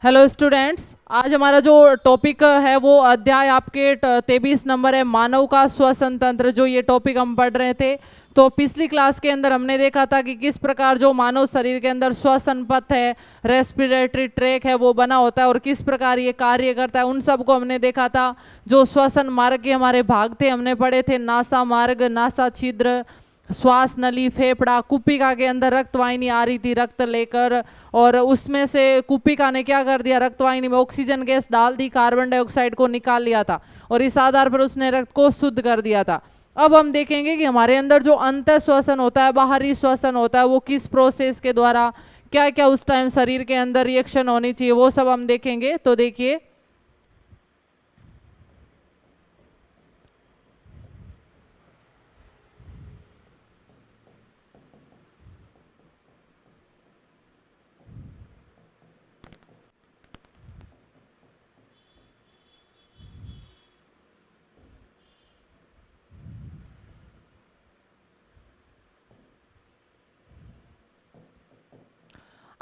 Hello students, आज हमारा जो टॉपिक है वो अध्याय आपके 23 नंबर है, मानव का श्वसन तंत्र। जो ये टॉपिक हम पढ़ रहे थे, तो पिछली क्लास के अंदर हमने देखा था कि किस प्रकार जो मानव शरीर के अंदर श्वसन पथ है, रेस्पिरेटरी ट्रैक है, वो बना होता है और किस प्रकार ये कार्य करता है, उन सब को हमने देखा था। जो श्वसन मार्ग के हमारे भाग थे हमने पढ़े थे, नासा मार्ग, नासा छिद्र, श्वास नली, फेफड़ा, कुपिका के अंदर रक्तवाहिनी आ रही थी रक्त लेकर, और उसमें से कुपिका ने क्या कर दिया, रक्तवाहिनी में ऑक्सीजन गैस डाल दी, कार्बन डाइऑक्साइड को निकाल लिया था और इस आधार पर उसने रक्त को शुद्ध कर दिया था। अब हम देखेंगे कि हमारे अंदर जो अंतः श्वसन होता है, बाहरी श्वसन होता है, वो किस प्रोसेस के द्वारा क्या क्या उस टाइम शरीर के अंदर रिएक्शन होनी चाहिए, वो सब हम देखेंगे। तो देखिए,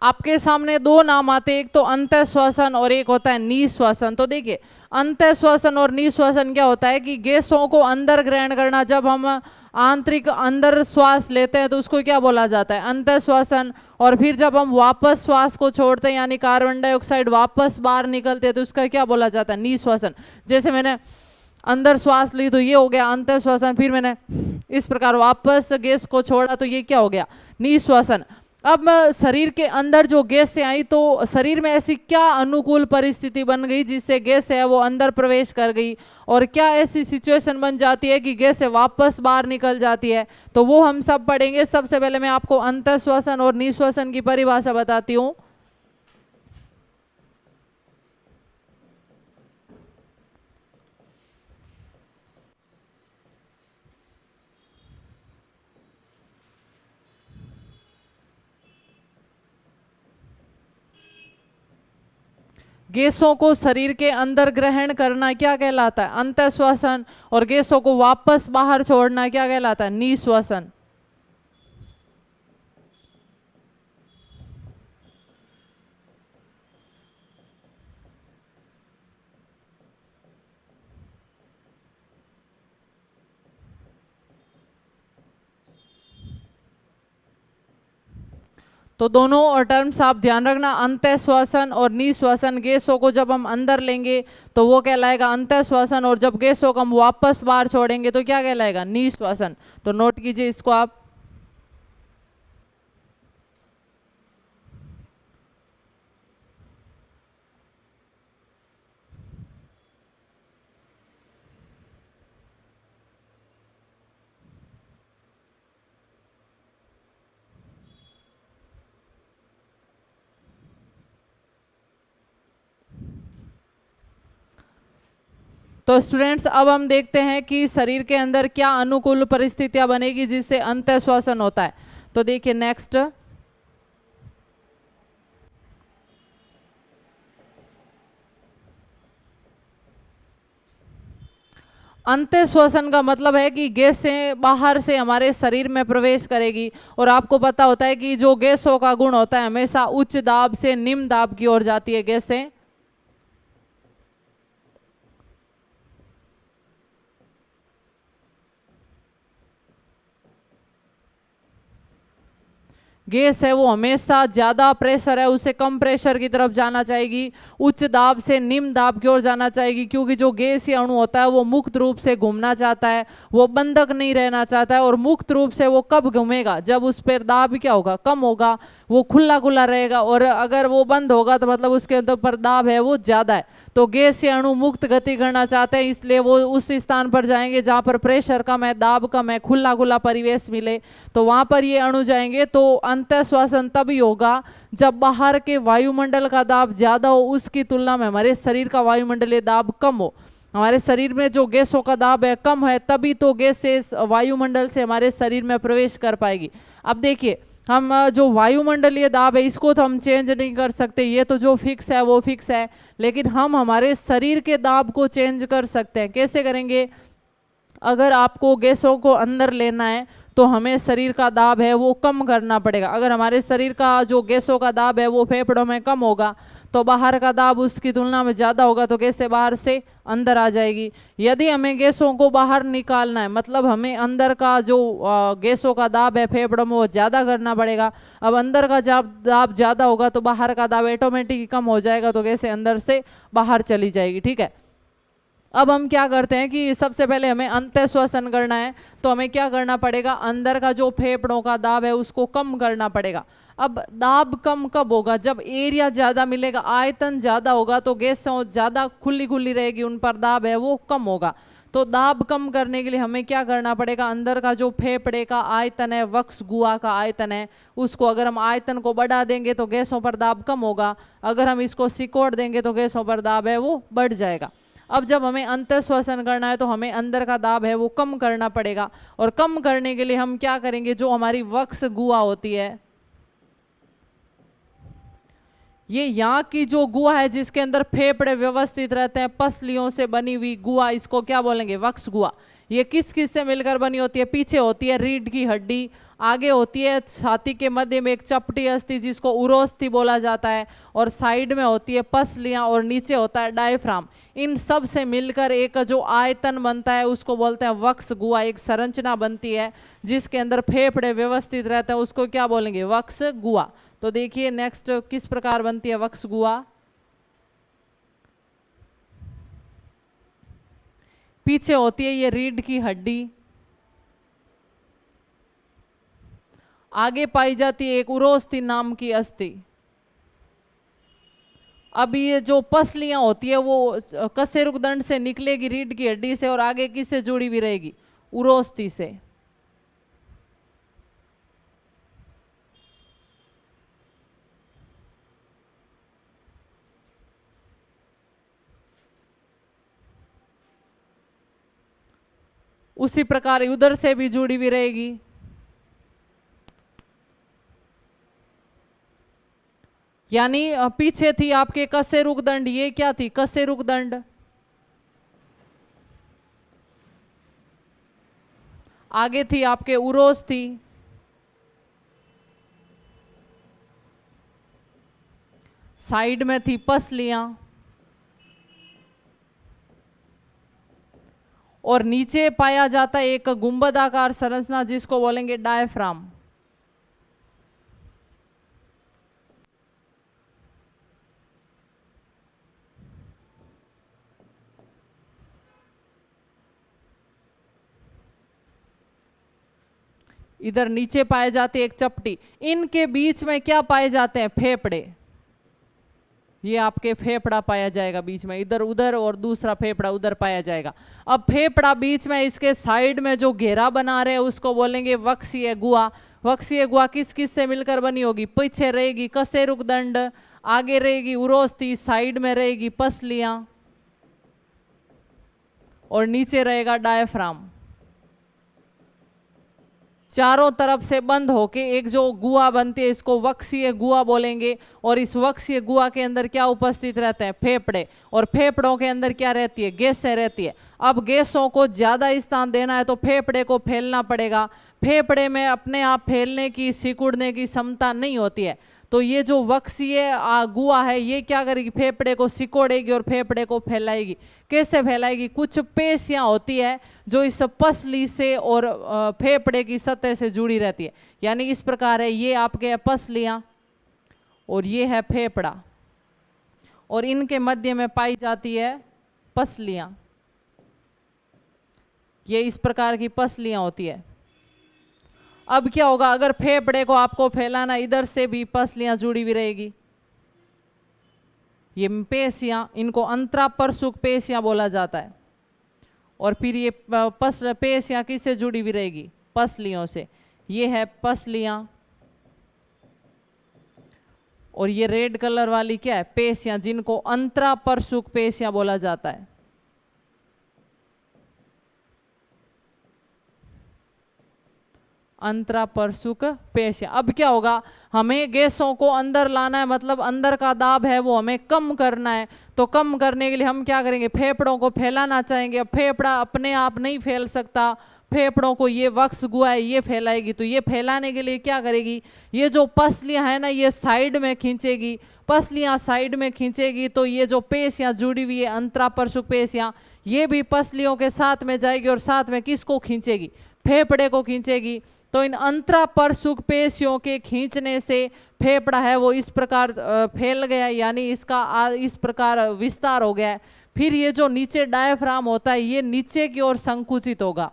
आपके सामने दो नाम आते हैं, एक तो अंतः श्वसन और एक होता है निश्वसन। तो देखिए, अंतः श्वसन और निश्वसन क्या होता है कि गैसों को अंदर ग्रहण करना। जब हम आंतरिक अंदर श्वास लेते हैं तो उसको क्या बोला जाता है, अंतः श्वसन। और फिर जब हम वापस श्वास को छोड़ते हैं, यानी कार्बन डाइऑक्साइड वापस बाहर निकलते हैं, तो उसका क्या बोला जाता है, निश्वसन। जैसे मैंने अंदर श्वास ली तो ये हो गया अंतः श्वसन, फिर मैंने इस प्रकार वापस गैस को छोड़ा तो ये क्या हो गया, निश्वसन। अब शरीर के अंदर जो गैस आई, तो शरीर में ऐसी क्या अनुकूल परिस्थिति बन गई जिससे गैस है वो अंदर प्रवेश कर गई, और क्या ऐसी सिचुएशन बन जाती है कि गैस वापस बाहर निकल जाती है, तो वो हम सब पढ़ेंगे। सबसे पहले मैं आपको अंतः श्वसन और निश्वसन की परिभाषा बताती हूँ। गैसों को शरीर के अंदर ग्रहण करना क्या कहलाता है, अंतः श्वसन, और गैसों को वापस बाहर छोड़ना क्या कहलाता है, निश्वसन। तो दोनों टर्म्स आप ध्यान रखना, अंतः श्वसन और निश्वसन। गैसों को जब हम अंदर लेंगे तो वो कहलाएगा अंतः श्वसन, और जब गैसों को हम वापस बाहर छोड़ेंगे तो क्या कहलाएगा, निश्वसन। तो नोट कीजिए इसको आप। तो स्टूडेंट्स, अब हम देखते हैं कि शरीर के अंदर क्या अनुकूल परिस्थितियां बनेगी जिससे अंतः श्वसन होता है। तो देखिए नेक्स्ट, अंतः श्वसन का मतलब है कि गैसें बाहर से हमारे शरीर में प्रवेश करेगी, और आपको पता होता है कि जो गैसों का गुण होता है हमेशा उच्च दाब से निम्न दाब की ओर जाती है गैसें। गैस है वो हमेशा ज्यादा प्रेशर है उसे कम प्रेशर की तरफ जाना चाहेगी, उच्च दाब से निम्न दाब की ओर जाना चाहेगी, क्योंकि जो गैस या अणु होता है वो मुक्त रूप से घूमना चाहता है, वो बंधक नहीं रहना चाहता है। और मुक्त रूप से वो कब घूमेगा, जब उस पर दाब क्या होगा, कम होगा, वो खुला खुला रहेगा। और अगर वो बंद होगा तो मतलब उसके अंदर पर दाब है वो ज्यादा है। तो गैस या अणु मुक्त गति करना चाहते हैं, इसलिए वो उस स्थान पर जाएंगे जहां पर प्रेशर कम है, दाब कम है, खुला खुला परिवेश मिले, तो वहां पर ये अणु जाएंगे। तो अंतः श्वसन तभी होगा जब बाहर के वायुमंडल का दाब ज्यादा हो, उसकी तुलना में हमारे शरीर का वायुमंडलीय दाब कम हो। हमारे शरीर में जो गैसों का दाब है कम है, तभी तो गैस से वायुमंडल से हमारे शरीर में प्रवेश कर पाएगी। अब देखिए, हम जो वायुमंडलीय दाब है इसको तो हम चेंज नहीं कर सकते, ये तो जो फिक्स है वो फिक्स है, लेकिन हम हमारे शरीर के दाब को चेंज कर सकते हैं। कैसे करेंगे, अगर आपको गैसों को अंदर लेना है तो हमें शरीर का दाब है वो कम करना पड़ेगा। अगर हमारे शरीर का जो गैसों का दाब है वो फेफड़ों में कम होगा तो बाहर का दाब उसकी तुलना में ज़्यादा होगा तो गैसें बाहर से अंदर आ जाएगी। यदि हमें गैसों को बाहर निकालना है, मतलब हमें अंदर का जो गैसों का दाब है फेफड़ों में वो ज़्यादा करना पड़ेगा। अब अंदर का जब दाब ज़्यादा होगा तो बाहर का दाब ऑटोमेटिक कम हो जाएगा, तो गैसें अंदर से बाहर चली जाएगी। ठीक है, अब हम क्या करते हैं कि सबसे पहले हमें अंतः श्वसन करना है, तो हमें क्या करना पड़ेगा, अंदर का जो फेफड़ों का दाब है उसको कम करना पड़ेगा। अब दाब कम कब होगा, जब एरिया ज़्यादा मिलेगा, आयतन ज़्यादा होगा, तो गैस ज़्यादा खुली खुली रहेगी, उन पर दाब है वो कम होगा। तो दाब कम करने के लिए हमें क्या करना पड़ेगा, अंदर का जो फेफड़े का आयतन है, वक्स गुहा का आयतन है, उसको अगर हम आयतन को बढ़ा देंगे तो गैसों पर दाब कम होगा, अगर हम इसको सिकोड़ देंगे तो गैसों पर दाब है वो बढ़ जाएगा। अब जब हमें अंतः श्वसन करना है तो हमें अंदर का दाब है वो कम करना पड़ेगा, और कम करने के लिए हम क्या करेंगे, जो हमारी वक्स गुहा होती है, ये यहाँ की जो गुहा है जिसके अंदर फेफड़े व्यवस्थित रहते हैं, पसलियों से बनी हुई गुहा, इसको क्या बोलेंगे, वक्स गुहा। ये किस किस से मिलकर बनी होती है, पीछे होती है रीढ़ की हड्डी, आगे होती है छाती के मध्य में एक चपटी अस्थि जिसको उरोस्थि बोला जाता है, और साइड में होती है पसलियां, और नीचे होता है डायफ्राम। इन सब से मिलकर एक जो आयतन बनता है उसको बोलते हैं वक्स गुहा। एक संरचना बनती है जिसके अंदर फेफड़े व्यवस्थित रहते हैं, उसको क्या बोलेंगे, वक्स गुहा। तो देखिए नेक्स्ट किस प्रकार बनती है वक्स गुहा। पीछे होती है ये रीढ़ की हड्डी, आगे पाई जाती है एक उरोस्थि नाम की अस्थि। अब ये जो पसलियां होती है वो कशेरुकदंड से निकलेगी रीढ़ की हड्डी से, और आगे किससे जुड़ी हुई रहेगी, उरोस्थि से। उसी प्रकार उधर से भी जुड़ी हुई रहेगी। यानी पीछे थी आपके कशेरुकदंड, ये क्या थी, कशेरुकदंड, आगे थी आपके उरोस्थि, साइड में थी पसलियां, और नीचे पाया जाता है एक गुंबदाकार संरचना जिसको बोलेंगे डायफ्राम। इधर नीचे पाए जाते एक चपटी, इनके बीच में क्या पाए जाते हैं, फेफड़े। ये आपके फेफड़ा पाया जाएगा बीच में, इधर उधर, और दूसरा फेफड़ा उधर पाया जाएगा। अब फेफड़ा बीच में, इसके साइड में जो घेरा बना रहे हैं उसको बोलेंगे वक्सीय गुहा। वक्सीय गुहा किस किस से मिलकर बनी होगी, पीछे रहेगी कशेरुकदंड, आगे रहेगी उरोस्थि, साइड में रहेगी पसलियां, और नीचे रहेगा डायफ्राम। चारों तरफ से बंद होके एक जो गुहा बनती है इसको वक्सीय गुहा बोलेंगे। और इस वक्सीय गुहा के अंदर क्या उपस्थित रहते हैं, फेफड़े, और फेफड़ों के अंदर क्या रहती है, गैसें रहती है। अब गैसों को ज्यादा स्थान देना है तो फेफड़े को फैलना पड़ेगा। फेफड़े में अपने आप फैलने की, सिकुड़ने की क्षमता नहीं होती है, तो ये जो वक्सीय गुहा है ये क्या करेगी, फेफड़े को सिकोड़ेगी और फेफड़े को फैलाएगी। कैसे फैलाएगी, कुछ पेशियां होती है जो इस पसली से और फेफड़े की सतह से जुड़ी रहती है। यानी इस प्रकार है, ये आपके पसलियां और ये है फेफड़ा, और इनके मध्य में पाई जाती है पसलियां। ये इस प्रकार की पसलियां होती है। अब क्या होगा, अगर फेफड़े को आपको फैलाना, इधर से भी पसलियां जुड़ी हुई रहेगी। ये पेशियां, इनको अंतरापरसुक पेशियां बोला जाता है। और फिर ये पेशियां किससे जुड़ी हुई रहेगी, पसलियों से। ये है पसलियां, और ये रेड कलर वाली क्या है, पेशियां, जिनको अंतरापरसुक पेशियां बोला जाता है। अंतरापरसुक पेशियां। अब क्या होगा, हमें गैसों को अंदर लाना है, मतलब अंदर का दाब है वो हमें कम करना है। तो कम करने के लिए हम क्या करेंगे, फेफड़ों को फैलाना चाहेंगे। अब फेफड़ा अपने आप नहीं फैल सकता, फेफड़ों को ये वक्स गुहा है ये फैलाएगी। तो ये फैलाने के लिए क्या करेगी, ये जो पसलियां है ना ये साइड में खींचेगी, पसलियां साइड में खींचेगी तो ये जो पेशियां जुड़ी हुई है अंतरापरशुक पेशियां, ये भी पसलियों के साथ में जाएगी और साथ में किसको खींचेगी, फेफड़े को खींचेगी। तो इन अंतरापरशुक पेशियों के खींचने से फेफड़ा है वो इस प्रकार फैल गया, यानी इसका इस प्रकार विस्तार हो गया है। फिर ये जो नीचे डायफ्राम होता है ये नीचे की ओर संकुचित होगा,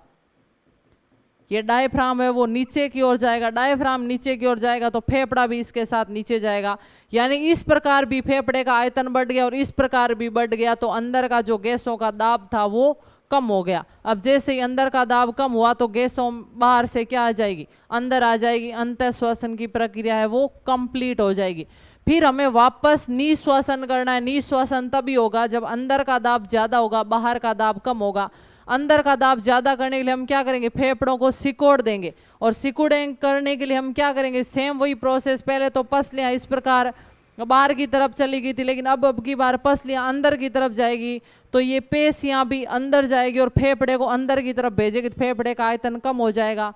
ये डायफ्राम है वो नीचे की ओर जाएगा, डायफ्राम नीचे की ओर जाएगा तो फेफड़ा भी इसके साथ नीचे जाएगा, यानी इस प्रकार भी फेफड़े का आयतन बढ़ गया और इस प्रकार भी बढ़ गया। तो अंदर का जो गैसों का दाब था वो कम हो गया। अब जैसे ही अंदर का दाब कम हुआ तो गैसों बाहर से क्या आ जाएगी, अंदर आ जाएगी, अंतः श्वसन की प्रक्रिया है वो कंप्लीट हो जाएगी। फिर हमें वापस निश्वसन करना है। निश्वसन तभी होगा जब अंदर का दाब ज्यादा होगा, बाहर का दाब कम होगा। अंदर का दाब ज्यादा करने के लिए हम क्या करेंगे, फेफड़ों को सिकोड़ देंगे, और सिकुड़ेंगे करने के लिए हम क्या करेंगे, सेम वही प्रोसेस। पहले तो पसलियां इस प्रकार बाहर की तरफ चली गई थी, लेकिन अब की बार पसलियां अंदर की तरफ जाएगी तो ये पेशियां भी अंदर जाएगी और फेफड़े को अंदर की तरफ भेजेगी, तो फेफड़े का आयतन कम हो जाएगा।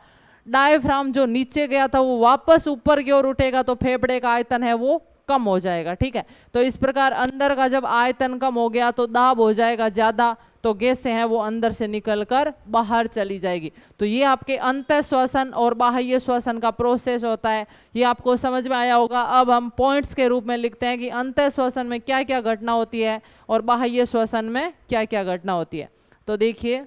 डायफ्राम जो नीचे गया था वो वापस ऊपर की ओर उठेगा तो फेफड़े का आयतन है वो कम हो जाएगा। ठीक है, तो इस प्रकार अंदर का जब आयतन कम हो गया तो दाब हो जाएगा ज्यादा, तो गैसें हैं वो अंदर से निकलकर बाहर चली जाएगी। तो ये आपके अंतः श्वसन और बाह्य श्वसन का प्रोसेस होता है, ये आपको समझ में आया होगा। अब हम पॉइंट्स के रूप में लिखते हैं कि अंतः श्वसन में क्या क्या घटना होती है और बाह्य श्वसन में क्या क्या घटना होती है। तो देखिए,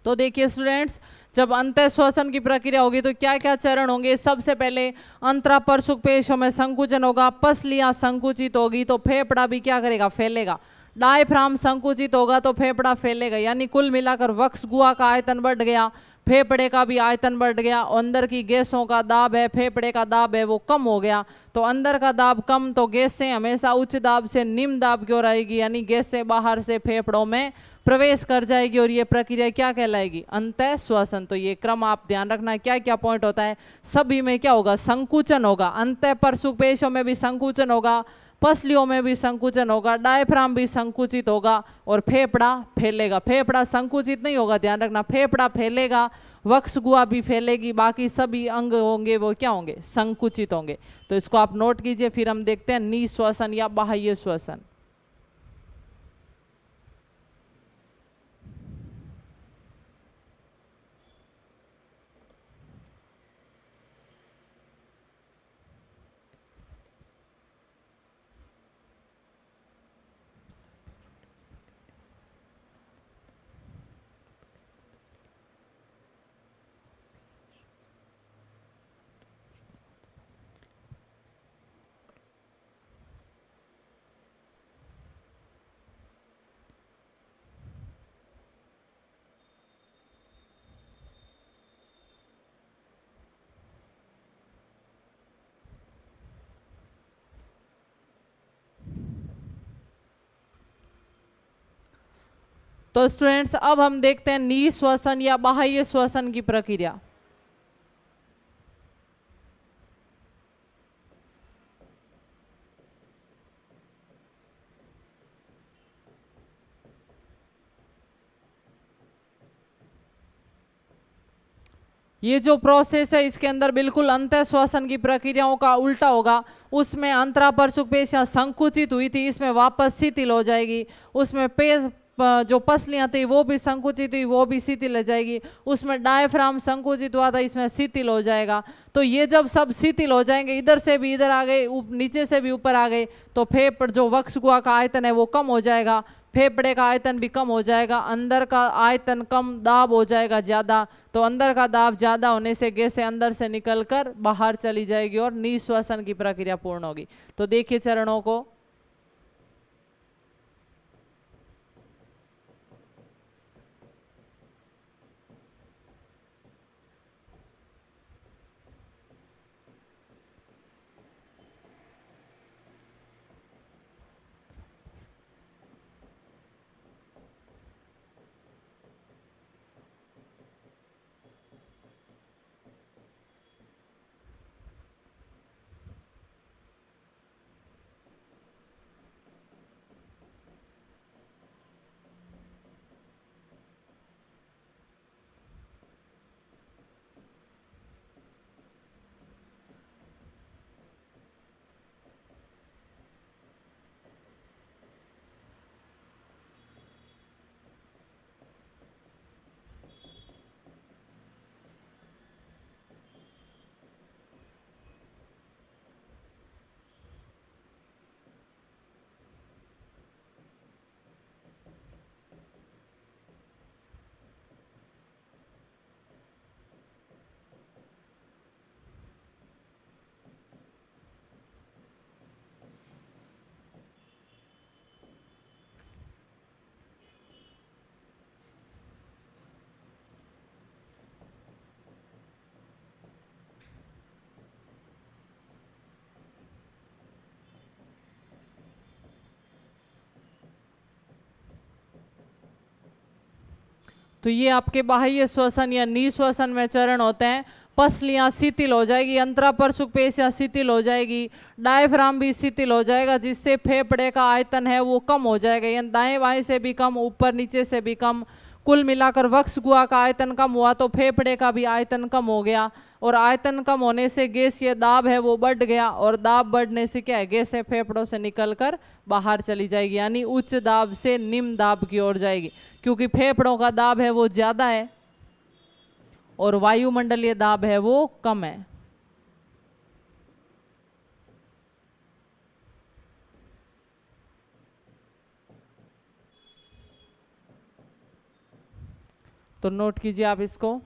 तो देखिए स्टूडेंट्स, जब अंतः श्वसन की प्रक्रिया होगी तो क्या क्या चरण होंगे। सबसे पहले अंतरापरशुक पेशियों में संकुचन होगा, पसलियां संकुचित होगी तो फेफड़ा भी क्या करेगा, फैलेगा। डायफ्राम संकुचित होगा तो फेफड़ा फैलेगा, यानी कुल मिलाकर वक्ष गुहा का आयतन बढ़ गया, फेफड़े का भी आयतन बढ़ गया। अंदर की गैसों का दाब है, फेफड़े का दाब है वो कम हो गया। तो अंदर का दाब कम तो गैसें हमेशा उच्च दाब से निम्न दाब की ओर आएगी, यानी गैसें बाहर से फेफड़ों में प्रवेश कर जाएगी और ये प्रक्रिया क्या कहलाएगी, अंतः श्वसन। तो ये क्रम आप ध्यान रखना, क्या क्या पॉइंट होता है। सभी में क्या होगा, संकुचन होगा, अंतः परशुक पेशियों में भी संकुचन होगा, पसलियों में भी संकुचन होगा, डायफ्राम भी संकुचित होगा और फेफड़ा फैलेगा। फेफड़ा संकुचित नहीं होगा, ध्यान रखना, फेफड़ा फैलेगा, वक्ष गुहा भी फैलेगी, बाकी सभी अंग होंगे वो क्या होंगे, संकुचित होंगे। तो इसको आप नोट कीजिए। फिर हम देखते हैं निश्वसन या बाह्य श्वसन। तो स्टूडेंट्स अब हम देखते हैं निःश्वसन या बाह्य श्वसन की प्रक्रिया। ये जो प्रोसेस है इसके अंदर बिल्कुल अंतः श्वसन की प्रक्रियाओं का उल्टा होगा। उसमें अंतरापरचुक पेशियां संकुचित हुई थी, इसमें वापस शिथिल हो जाएगी। उसमें जो पसलियां थी वो भी संकुचित हुई, वो भी शिथिल हो जाएगी। उसमें डायफ्राम संकुचित हुआ था, इसमें शिथिल हो जाएगा। तो ये जब सब शिथिल हो जाएंगे, इधर से भी इधर आ गए, नीचे से भी ऊपर आ गए, तो फेफड़ जो वक्ष गुहा का आयतन है वो कम हो जाएगा, फेफड़े का आयतन भी कम हो जाएगा, अंदर का आयतन कम, दाब हो जाएगा ज्यादा। तो अंदर का दाब ज्यादा होने से गैसें अंदर से निकलकर बाहर चली जाएगी और निःश्वसन की प्रक्रिया पूर्ण होगी। तो देखिए चरणों को। तो ये आपके बाह्य श्वसन या निःश्वसन में चरण होते हैं। पसलियां शिथिल हो जाएगी, अंतरापरचुक पेशियां शिथिल हो जाएगी, डायफ्राम भी शिथिल हो जाएगा, जिससे फेफड़े का आयतन है वो कम हो जाएगा, यानी दाएं बाएं से भी कम, ऊपर नीचे से भी कम। कुल मिलाकर वक्ष गुहा का आयतन कम हुआ तो फेफड़े का भी आयतन कम हो गया, और आयतन कम होने से गैसीय दाब है वो बढ़ गया, और दाब बढ़ने से क्या है, गैसें फेफड़ों से निकलकर बाहर चली जाएगी, यानी उच्च दाब से निम्न दाब की ओर जाएगी, क्योंकि फेफड़ों का दाब है वो ज्यादा है और वायुमंडलीय दाब है वो कम है। तो नोट कीजिए आप इसको।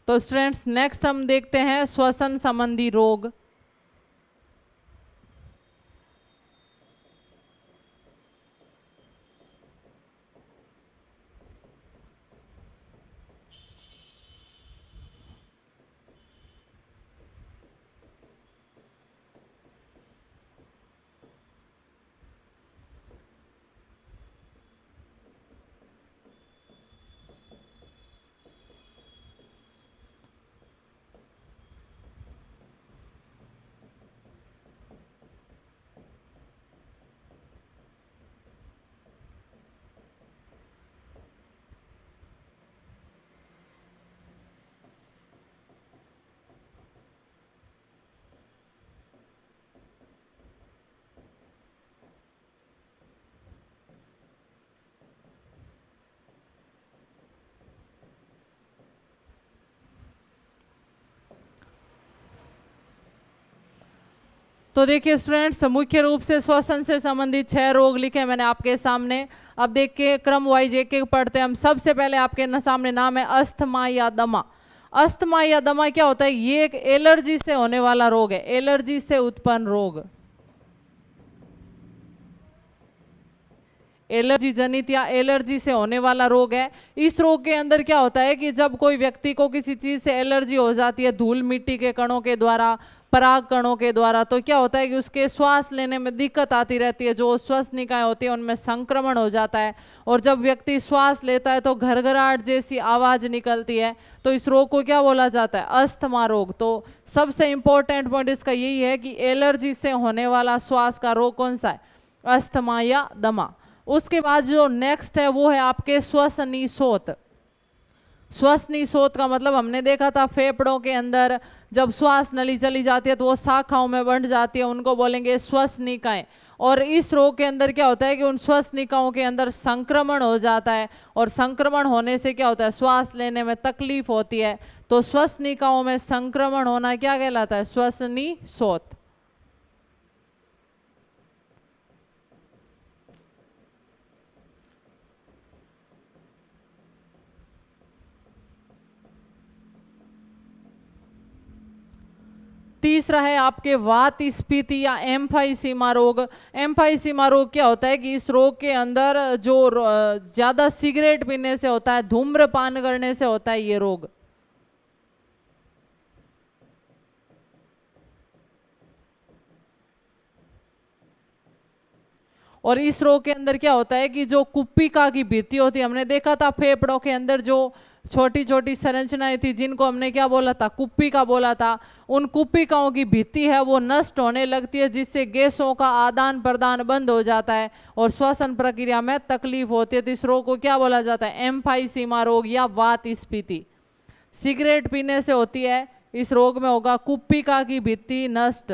तो स्टूडेंट्स नेक्स्ट हम देखते हैं श्वसन संबंधी रोग। तो देखिए स्टूडेंट्स, मुख्य रूप से श्वसन से संबंधित 6 रोग लिखे मैंने आपके सामने। अब देखिए क्रम वाइज एक एक पढ़ते हैं हम। सबसे पहले आपके सामने नाम है अस्थमा या दमा। अस्थमा या दमा क्या होता है? ये एक एलर्जी से होने वाला रोग है, एलर्जी से उत्पन्न रोग, एलर्जी जनित या एलर्जी से होने वाला रोग है। इस रोग के अंदर क्या होता है कि जब कोई व्यक्ति को किसी चीज से एलर्जी हो जाती है, धूल मिट्टी के कणों के द्वारा, पराग कणों के द्वारा, तो क्या होता है कि उसके श्वास लेने में दिक्कत आती रहती है, जो श्वसनिकाएं होती है उनमें संक्रमण हो जाता है, और जब व्यक्ति श्वास लेता है तो घरघराहट जैसी आवाज निकलती है। तो इस रोग को क्या बोला जाता है? अस्थमा रोग। तो सबसे इंपॉर्टेंट पॉइंट इसका यही है कि एलर्जी से होने वाला श्वास का रोग कौन सा है? अस्थमा या दमा। उसके बाद जो नेक्स्ट है वो है आपके श्वसनीशोथ। श्वसनीशोथ का मतलब हमने देखा था फेफड़ों के अंदर जब श्वास नली चली जाती है तो वो शाखाओं में बंट जाती है, उनको बोलेंगे श्वसनिकाएं। और इस रोग के अंदर क्या होता है कि उन श्वसनिकाओं के अंदर संक्रमण हो जाता है, और संक्रमण होने से क्या होता है? श्वास लेने में तकलीफ होती है। तो श्वसनिकाओं में संक्रमण होना क्या कहलाता है? श्वसनीशोथ। तीसरा है आपके वात स्फीति या एम्फाइसीमा रोग। एम्फाइसीमा रोग क्या होता है कि इस रोग के अंदर जो ज्यादा सिगरेट पीने से होता है, धूम्रपान करने से होता है ये रोग। और इस रोग के अंदर क्या होता है कि जो कुप्पिका की भित्ति होती है, हमने देखा था फेफड़ों के अंदर जो छोटी छोटी संरचनाएं थी जिनको हमने क्या बोला था? कुप्पिका बोला था। उन कुप्पिकाओं की भित्ति है वो नष्ट होने लगती है, जिससे गैसों का आदान प्रदान बंद हो जाता है और श्वसन प्रक्रिया में तकलीफ होती है। तो इस रोग को क्या बोला जाता है? एम्फाइसीमा रोग या वात स्फीति। सिगरेट पीने से होती है, इस रोग में होगा कुप्पिका की भित्ति नष्ट।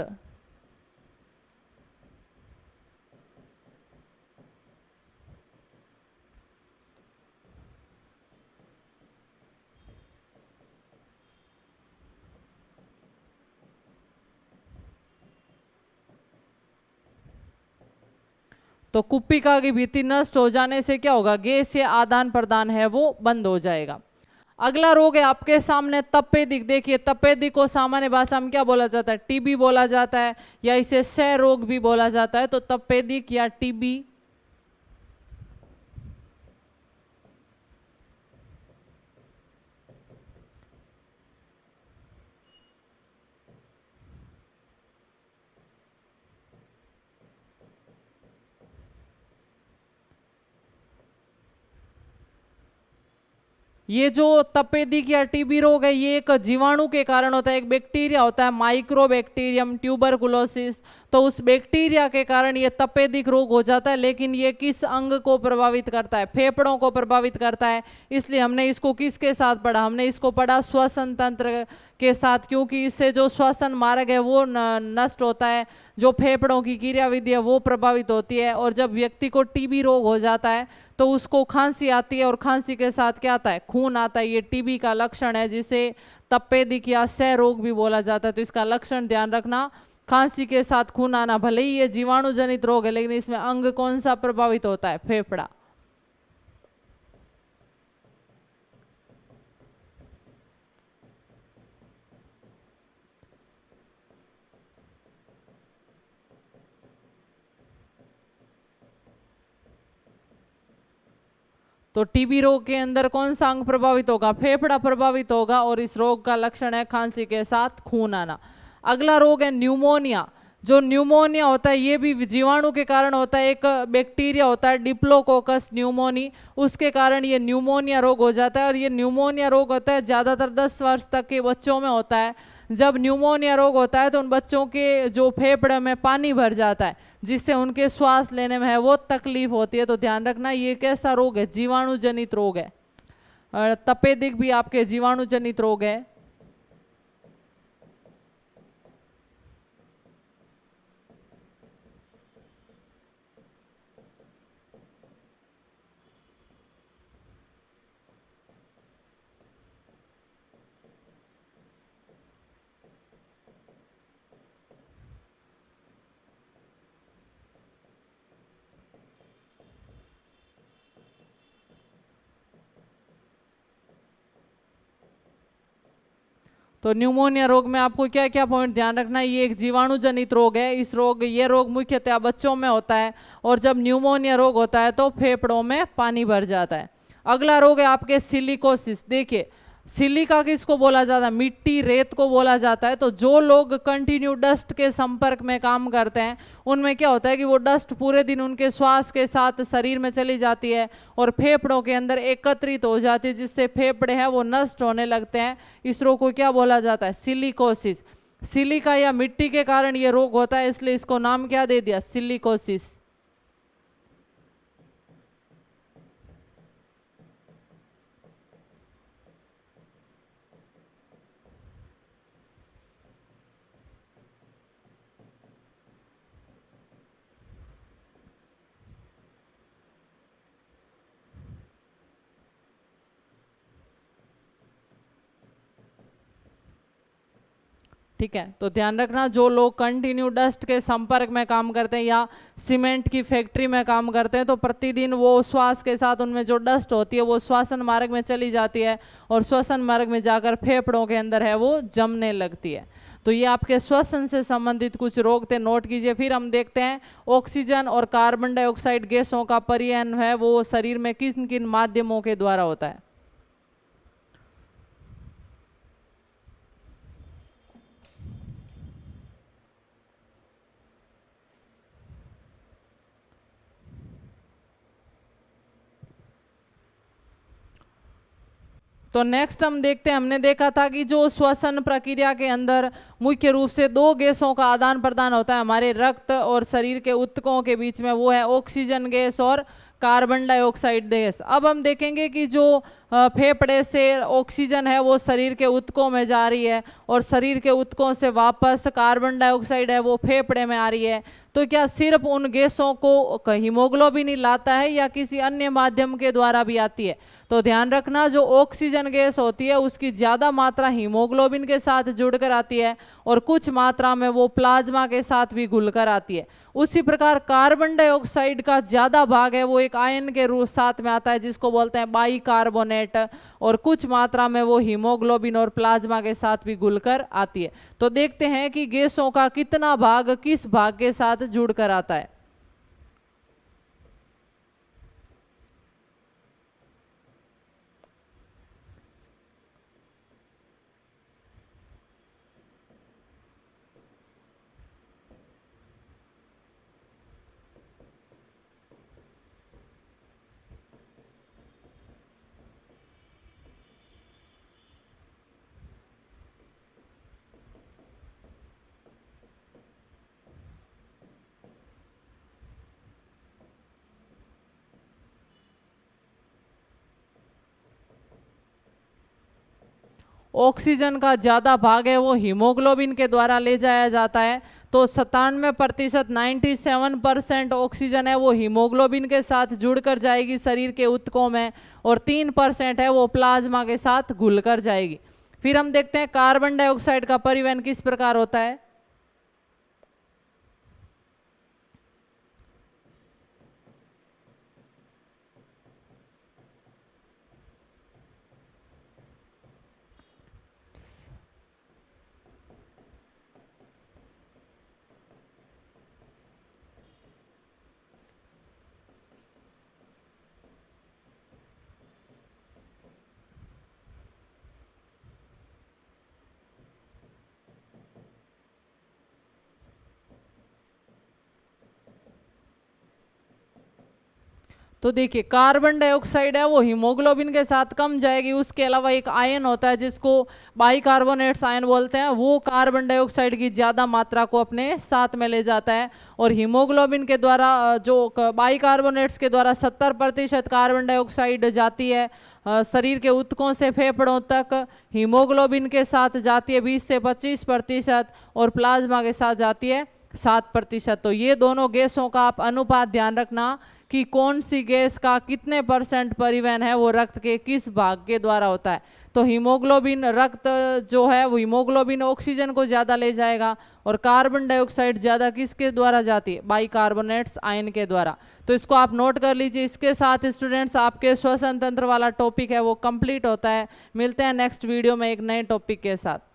तो कुप्पिका की भित्ति नष्ट हो जाने से क्या होगा? गैस या आदान प्रदान है वो बंद हो जाएगा। अगला रोग है आपके सामने तपेदिक। देखिए तपेदिक को सामान्य भाषा में क्या बोला जाता है? टीबी बोला जाता है, या इसे क्षय रोग भी बोला जाता है। तो तपेदिक या टीबी। ये जो तपेदिक या टीबी रोग है ये एक जीवाणु के कारण होता है, एक बैक्टीरिया होता है माइक्रोबैक्टीरियम ट्यूबरकुलोसिस। तो उस बैक्टीरिया के कारण ये तपेदिक रोग हो जाता है। लेकिन ये किस अंग को प्रभावित करता है? फेफड़ों को प्रभावित करता है। इसलिए हमने इसको किसके साथ पढ़ा? हमने इसको पढ़ा श्वसन तंत्र के साथ, क्योंकि इससे जो श्वसन मार्ग है वो नष्ट होता है, जो फेफड़ों की क्रियाविधि है वो प्रभावित होती है। और जब व्यक्ति को टीबी रोग हो जाता है तो उसको खांसी आती है, और खांसी के साथ क्या आता है? खून आता है। ये टीबी का लक्षण है, जिसे तपेदिक या क्षय रोग भी बोला जाता है। तो इसका लक्षण ध्यान रखना, खांसी के साथ खून आना। भले ही ये जीवाणु जनित रोग है, लेकिन इसमें अंग कौन सा प्रभावित होता है? फेफड़ा। तो टीबी रोग के अंदर कौन सा अंग प्रभावित होगा? फेफड़ा प्रभावित होगा, और इस रोग का लक्षण है खांसी के साथ खून आना। अगला रोग है न्यूमोनिया। जो न्यूमोनिया होता है ये भी जीवाणु के कारण होता है। एक बैक्टीरिया होता है डिप्लोकोकस न्यूमोनी, उसके कारण ये न्यूमोनिया रोग हो जाता है। और ये न्यूमोनिया रोग होता है ज़्यादातर 10 वर्ष तक के बच्चों में होता है। जब न्यूमोनिया रोग होता है तो उन बच्चों के जो फेफड़े में पानी भर जाता है, जिससे उनके श्वास लेने में है वो तकलीफ होती है। तो ध्यान रखना ये कैसा रोग है? जीवाणु जनित रोग है। और तपेदिक भी आपके जीवाणु जनित रोग है। तो न्यूमोनिया रोग में आपको क्या क्या पॉइंट ध्यान रखना है, ये एक जीवाणु जनित रोग है। ये रोग मुख्यतः बच्चों में होता है और जब न्यूमोनिया रोग होता है तो फेफड़ों में पानी भर जाता है। अगला रोग है आपके सिलिकोसिस। देखिए सिलिका किसको बोला जाता है, मिट्टी रेत को बोला जाता है। तो जो लोग कंटिन्यू डस्ट के संपर्क में काम करते हैं उनमें क्या होता है कि वो डस्ट पूरे दिन उनके श्वास के साथ शरीर में चली जाती है और फेफड़ों के अंदर एकत्रित हो जाती है, जिससे फेफड़े हैं वो नष्ट होने लगते हैं। इस रोग को क्या बोला जाता है, सिलिकोसिस। सिलिका या मिट्टी के कारण ये रोग होता है, इसलिए इसको नाम क्या दे दिया, सिलिकोसिस। ठीक है, तो ध्यान रखना जो लोग कंटिन्यू डस्ट के संपर्क में काम करते हैं या सीमेंट की फैक्ट्री में काम करते हैं तो प्रतिदिन वो श्वास के साथ उनमें जो डस्ट होती है वो श्वसन मार्ग में चली जाती है और श्वसन मार्ग में जाकर फेफड़ों के अंदर है वो जमने लगती है। तो ये आपके श्वसन से संबंधित कुछ रोग थे, नोट कीजिए। फिर हम देखते हैं ऑक्सीजन और कार्बन डाइऑक्साइड गैसों का परिवहन है वो शरीर में किन किन माध्यमों के द्वारा होता है। तो नेक्स्ट हम देखते हैं, हमने देखा था कि जो श्वसन प्रक्रिया के अंदर मुख्य रूप से दो गैसों का आदान प्रदान होता है हमारे रक्त और शरीर के ऊतकों के बीच में, वो है ऑक्सीजन गैस और कार्बन डाइऑक्साइड गैस। अब हम देखेंगे कि जो फेफड़े से ऑक्सीजन है वो शरीर के ऊतकों में जा रही है और शरीर के ऊतकों से वापस कार्बन डाइऑक्साइड है वो फेफड़े में आ रही है। तो क्या सिर्फ उन गैसों को हीमोग्लोबिन ही लाता है या किसी अन्य माध्यम के द्वारा भी आती है? तो ध्यान रखना जो ऑक्सीजन गैस होती है उसकी ज़्यादा मात्रा हीमोग्लोबिन के साथ जुड़कर आती है और कुछ मात्रा में वो प्लाज्मा के साथ भी घुलकर आती है। उसी प्रकार कार्बन डाइऑक्साइड का ज़्यादा भाग है वो एक आयन के रूप साथ में आता है जिसको बोलते हैं बाइकार्बोनेट, और कुछ मात्रा में वो हीमोग्लोबिन और प्लाज्मा के साथ भी घुलकर आती है। तो देखते हैं कि गैसों का कितना भाग किस भाग के साथ जुड़कर आता है। ऑक्सीजन का ज़्यादा भाग है वो हीमोग्लोबिन के द्वारा ले जाया जाता है। तो 97% 97% ऑक्सीजन है वो हीमोग्लोबिन के साथ जुड़कर जाएगी शरीर के ऊतकों में और 3% है वो प्लाज्मा के साथ घुलकर जाएगी। फिर हम देखते हैं कार्बन डाइऑक्साइड का परिवहन किस प्रकार होता है। तो देखिए कार्बन डाइऑक्साइड है वो हीमोग्लोबिन के साथ कम जाएगी। उसके अलावा एक आयन होता है जिसको बाइकार्बोनेट्स आयन बोलते हैं, वो कार्बन डाइऑक्साइड की ज़्यादा मात्रा को अपने साथ में ले जाता है और हीमोग्लोबिन के द्वारा जो बाइकार्बोनेट्स के द्वारा 70% कार्बन डाइऑक्साइड जाती है शरीर के ऊतकों से फेफड़ों तक, हीमोग्लोबिन के साथ जाती है 20 से 25% और प्लाज्मा के साथ जाती है 7%। तो ये दोनों गैसों का आप अनुपात ध्यान रखना कि कौन सी गैस का कितने % परिवहन है वो रक्त के किस भाग के द्वारा होता है। तो हीमोग्लोबिन रक्त जो है वो हीमोग्लोबिन ऑक्सीजन को ज़्यादा ले जाएगा और कार्बन डाइऑक्साइड ज़्यादा किसके द्वारा जाती है, बाइकार्बोनेट्स आयन के द्वारा। तो इसको आप नोट कर लीजिए। इसके साथ स्टूडेंट्स आपके श्वसन तंत्र वाला टॉपिक है वो कंप्लीट होता है। मिलते हैं नेक्स्ट वीडियो में एक नए टॉपिक के साथ।